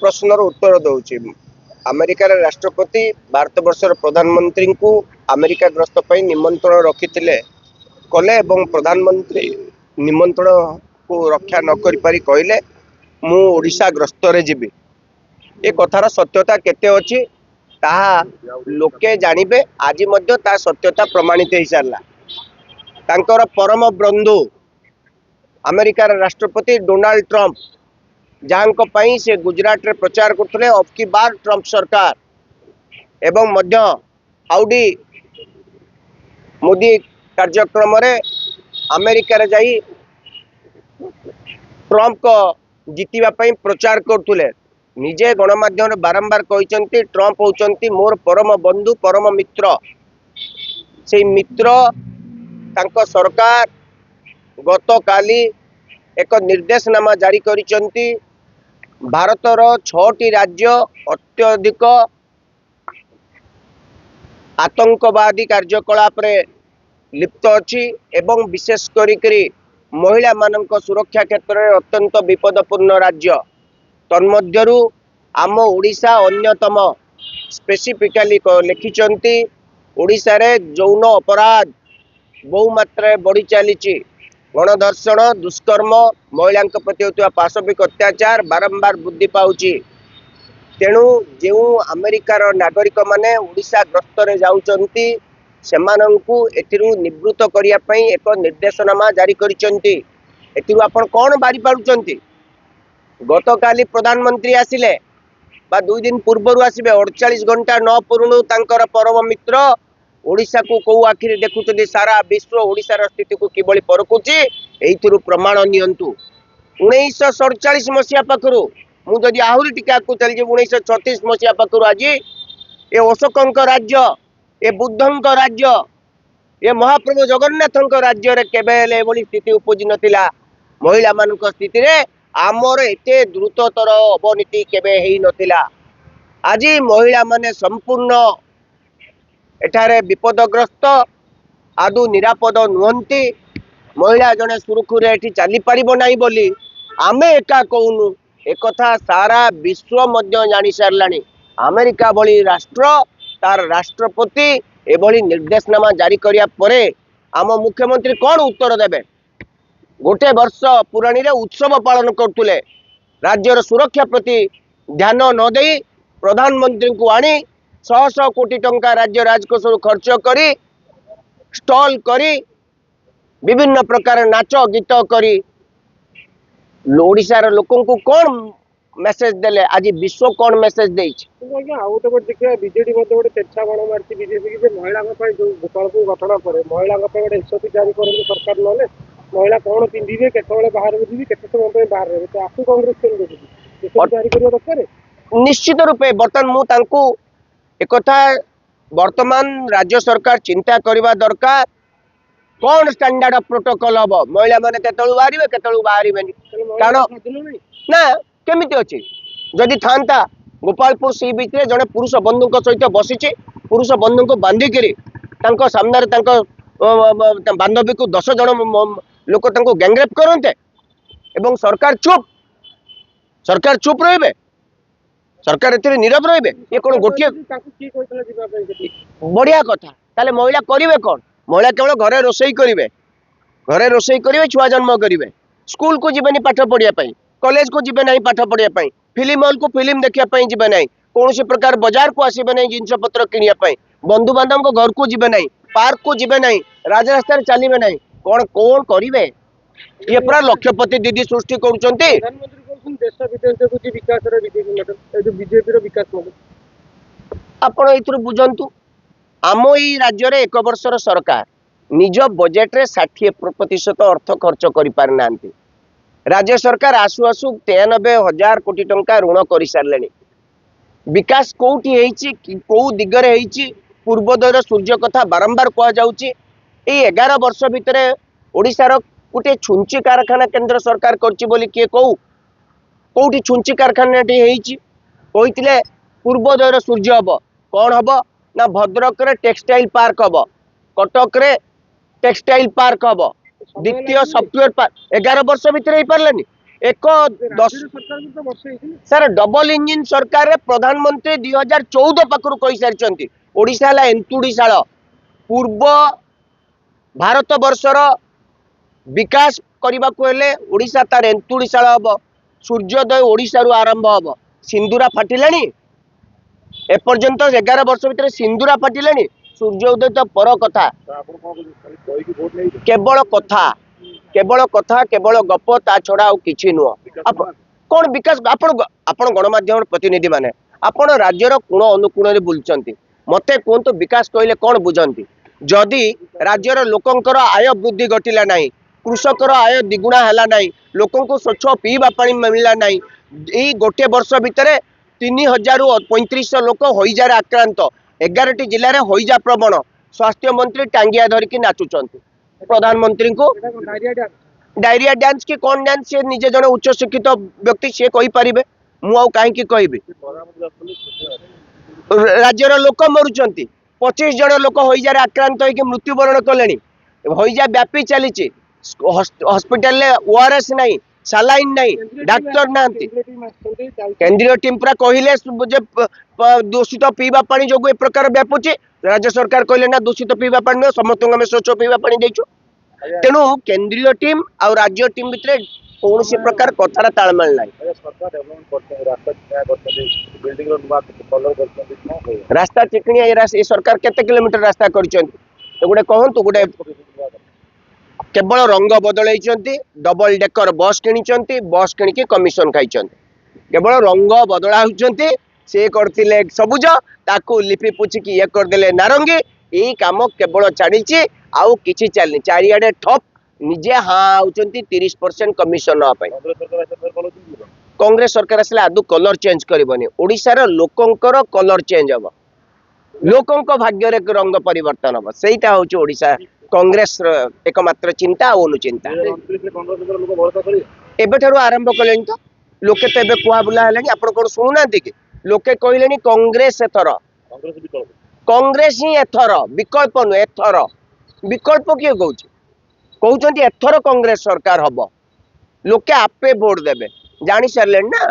प्रश्नर उत्तर दौची अमेरिकार राष्ट्रपति भारत वर्षर प्रधानमंत्री को अमेरिका गस्त निमंत्रण रखी कले एवं प्रधानमंत्री निमंत्रण को रक्षा न करि पारि कहले मु ओडिशा ग्रस्त रे जीवी ए कथार सत्यता केते अछि ताहा लोके जानिबे। आज मध्य ता सत्यता प्रमाणित हो सारा। तांकर परम बंधु अमेरिकार राष्ट्रपति डोनाल्ड ट्रंप जहाँ से गुजरात रे प्रचार करते अब की बार ट्रंप सरकार एवं मध्य हाउडी मोदी कार्यक्रम रे अमेरिका रे जाई ट्रंप को जीतिबा पई प्रचार करते निजे गणमाध्यम बारंबार कहते ट्रंप होचंती मोर परम बंधु परम मित्र। से मित्र तांको सरकार गत काली एक निर्देशनामा जारी करिसंती। भारतर 6टी राज्य अत्यधिक आतंकवादी कार्यकलाप रे लिप्त अछि एवं विशेष करी महिला मानक सुरक्षा क्षेत्र में अत्यंत विपदपूर्ण राज्य। तन्मध्यरु आम ओडिशा अन्यतम। स्पेसिफिकाली लिखिचंती ओडिशा रे यौन अपराध बहु मात्रा बढ़ी चली। गणधर्षण दुष्कर्म महिला प्रति होता पाशविक अत्याचार बारंबार वृद्धि पाउची। तेणु जो अमेरिकार नागरिक माने ओडिशा ग्रस्त रे जाउचंती सेमानंकु एथिरु निवृत्त करिया पई एक निर्देशनामा जारी करिसंती। एथिरु आपण कोन बारी पाउचंती गत काली प्रधानमंत्री आसिले बा 2 दिन पूर्वरु आसीबे 48 घंटा न पुरुणु तांकर परम मित्र ओडिशा को कौ आखिर देखुଛନ୍ତି सारा विश्व ओडिशार स्थिति को किबळी परकुची एइथिरु प्रमाण नियंतु। 1947 मसिया पाखरु मु जदि आहुरी टिका को चली जे 1936 मसिया पाखरु आज ए अशोकंक राज्य ए बुद्धंक राज्य ए महाप्रभु जगन्नाथंक राज्य रे केबेले एभली स्थिति उपजि नथिला। महिला मानक स्थिति रे आमर एते द्रुततर अवनीति केबे हेई नथिला। आज महिला माने संपूर्ण एठारे विपदग्रस्त आदु निरापद नुहंती। महिला जने सुरखुरे एठी चली पारिबो नाही बोली आमे एका कहूनु एक कथा सारा विश्व मध्य जानी सारलानी। अमेरिका भली राष्ट्र तार राष्ट्रपति एभली निर्देशनामा जारी करिया परे आम मुख्यमंत्री कौन उत्तर देबे। गोटे वर्ष पुराणी रे उत्सव पालन करतुले राज्यर सुरक्षा प्रति ध्यान न देई प्रधानमंत्री को आनी 100 कोटी टंका राज्य राजकोष खर्च करी स्टॉल करी विभिन्न प्रकार नाच गीत करी ओडिशार लोकन को कौन मेसेज देले। आज विश्व कौन मेसेज देइछ। बीजेडी गोटे चेष्टा बण मारती बीजेपी की महिला गोपाल को घटना पर महिला गोटे एसओपी जारी करते सरकार ना महिला कौन पिंधे केतले बाहर जी के समय बाहर रहे तो आपको कांग्रेस जारी करवा दरकार निश्चित रूपे बर्तमान मु तांको एक वर्तमान राज्य सरकार चिंता करवा दरकार कौन स्टैंडर्ड प्रोटोकॉल हम महिला माने केतळु बाहरिबे केतळु बाहरिबेनी कारण ना केमिति अछि जदि थांता गोपालपुर सी बीच रे जने पुरुष बंधु सहित बसिछि पुरुष बंधु को बांधिकी सामने बांधवी को 10 जन लोक गैंगरेप करते एवं सरकार चुप रहिबे सरकार एते नीरव रहिबे ये कोन गोटिए बढ़िया कथा। ताले महिला करिवे कोन महिला केवल घरे रोषेई करिवे छुआ जन्म करिवे स्कूल को जीवेनी पाठ पढ़िया पई कॉलेज को जीवे नहीं पाठ पढ़िया पई फिल्म हॉल को फिल्म देखिया पई जीवे नहीं कौन प्रकार बाजार को आसीबे नहीं जिनस पत्र किनिया पई बंधु बांधव को घर को जीवे नहीं पार्क को जीवे नहीं राजरास्ता चलिबे नहीं कौन कौन करिवे ये पूरा लक्ष्यपति दीदी सृष्टि करूचंती। देश विदेश देखुची विकास रे बीजेपी रो विकास मॉडल आपण एथुर बुझंतु आम ई राज्य रे 1 वर्षर सरकार निज बजेट रे 60% अर्थ खर्च करि पार नांती। राज्य सरकार आसु आसु 93,000 कोटी टंका ऋण कर सारे। विकास कौटी हेइची कौ दिगरे हेइची पूर्वोदयर सूर्य कथा बारंबार कह जाउची। 11 वर्ष भितर ओडिशार गोटे छुंची कारखाना केंद्र सरकार करची बोली किए कौटी छुंची कारखाना हेइची कहिथिले पूर्वोदयर सूर्य हब कौन हब ना भद्रक रे टेक्सटाइल पार्क हब कटक रे टेक्सटाइल पार्क हब द्वितीय सॉफ्टवेयर पार्क 11 वर्ष भितर हो पार्लानी एक दस राज्य सरकार तो वर्ष ହେଇଛି सर डबल इंजिन सरकार रे प्रधानमंत्री 2014 पाखरु कहि सारिचंती ओडिशा हला एंतुड़ीशाल पूर्व भारत वर्षर विकास करने को हेले ओडिशा तार एंतुड़ीशाल हम सूर्योदय ओडिशा रु आरंभ हम सिंदूरा फाटिलानी एपर्यंत 11 वर्ष भितर सिंदूरा फाटिलानी सूर्योदय तो पर कथा केवल कथा केवल गप ता छड़ा आ किछि नुह कौन विकास आपण गणमाध्यम प्रतिनिधि माने आपण राज्यर कोण अनुकूल रे बुलचंती मते कोंतो विकास कहले कौन बुझंती जदि राज्यर लोकंकर आय वृद्धि घटिला नाही कृषकर आय द्विगुणा हैला नाही लोकंको स्वच्छ पीवा पानी मिलला नाही एई गोटे वर्ष भितर 3000 रु 3500 लोक होइजार आक्रांत 11टी जिल्ला रे होइजा प्रवण स्वास्थ्य मंत्री टांगिया धरिकी नाचुचंती प्रधानमंत्री को डायरिया डांस की कौन डांस से निजे जन उच्च शिक्षित व्यक्ति सी कही पारिबे मु आउ कहीं कहबी राज्यर लोक मरुचंती 25 जन लोक होइजार आक्रांत होइके मृत्युवरण कलेनी होइजा व्यापी चली हॉस्पिटल ले ओआरएस नहीं सालाइन नहीं डाक्टर नांती केंद्रीय टीम पूरा कहले जे दूषित पीवा पानी जो ए प्रकार व्यापुची राज्य सरकार कहले ना दूषित पीवा पानी समस्त आम स्वच्छ पीवा पानी देचु तेणु केंद्रीय टीम और राज्य टीम भितर कौन प्रकार कथार तालमेल ना रास्ता चिकनिया ये सरकार केते किलोमीटर रास्ता गोटे कहतु गोटे केवल रंग बदल डबल डेकर बस किणी बस किणिकी कमिशन खाई केवल रंग बदला होती से करते सबुज ताकू लिपि पुचिकी ये करदे नारंगी यही काम केवल छाड़ी आउ किछि चलनी चारिआडे ठप निजे हाँ होती 30% कमिशन कांग्रेस सरकार आसले आदु कलर चेंज करबनी ओडिशार लोकंकर कलर चेंज हम लोकंक भाग्य रे रंग परिवर्तन हम सेटा होची ओडिशा कांग्रेस एकमात्र चिंता और अनुचिंता एबेठारु आरंभ कलेनी तो लोके तो एबे कुआ बुला हेलेनी आपण कोन सुनुना कि लोके कहलेनी कांग्रेस एथर कांग्रेस ही एथर विकल्प नु एथर विकल्प किए कहउछंती एथर कांग्रेस सरकार हबो लोके आपे वोट देबे जानी सारले ना।